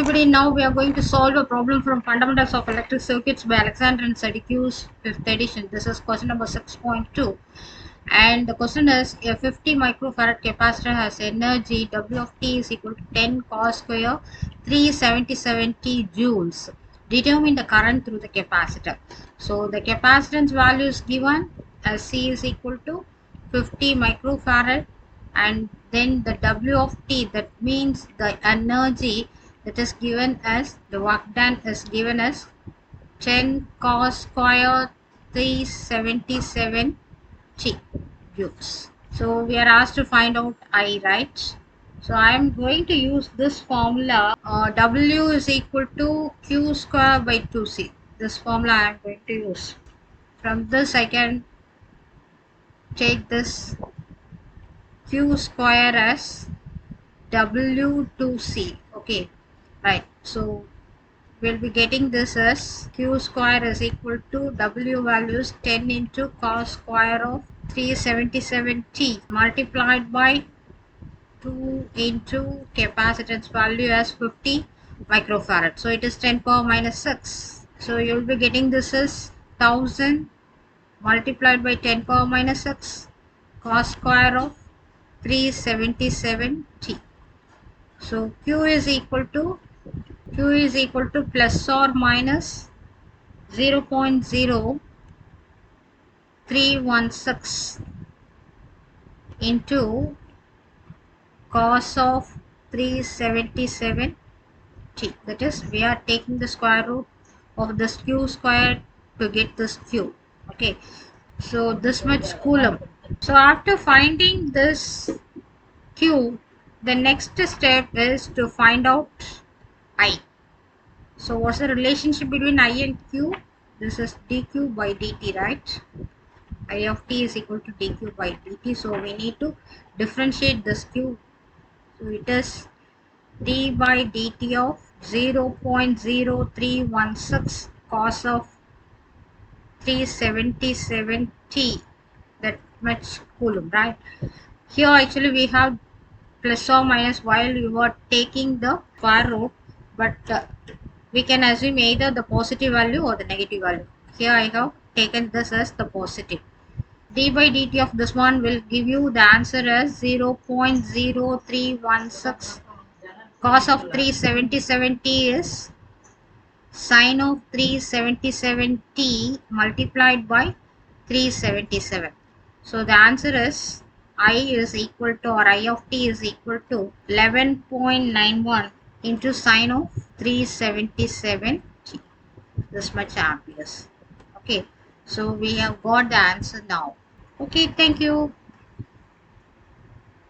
everybody, now we are going to solve a problem from Fundamentals of Electric Circuits by Alexander and Sadiku's 5th edition. This is question number 6.2, and the question is, a 50 microfarad capacitor has energy W of t is equal to 10 cos square 377 t joules. Determine the current through the capacitor. So the capacitance value is given as C is equal to 50 microfarad, and then the W of t, that means the energy that is given as, the work done is given as 10 cos square 377 t joules. So we are asked to find out I, right? So I am going to use this formula. W is equal to Q square by 2C. This formula I am going to use. From this I can take this Q square as W2C. Okay, right. So we'll be getting this as Q square is equal to W values 10 into cos square of 377t multiplied by 2 into capacitance value as 50 microfarad. So it is 10 power minus 6. So you'll be getting this as 1000 multiplied by 10 power minus 6 cos square of 377t. So Q is equal to plus or minus 0.0316 into cos of 377t. That is, we are taking the square root of this Q square to get this Q. Okay, so this much coulomb. So after finding this Q, the next step is to find out I. So what's the relationship between I and Q? This is dq by dt, right? I of t is equal to dq by dt. So we need to differentiate this Q. So it is d by dt of 0.0316 cos of 377t, that much coulomb, right? Here actually we have plus or minus while you are taking the square root, but we can assume either the positive value or the negative value. Here I have taken this as the positive. D by dt of this one will give you the answer as 0.0316 cos of 377t is sine of 377t multiplied by 377. So the answer is I is equal to, or I of t is equal to 11.91 into sine of 377t. This much amperes. Okay, so we have got the answer now. Okay, thank you.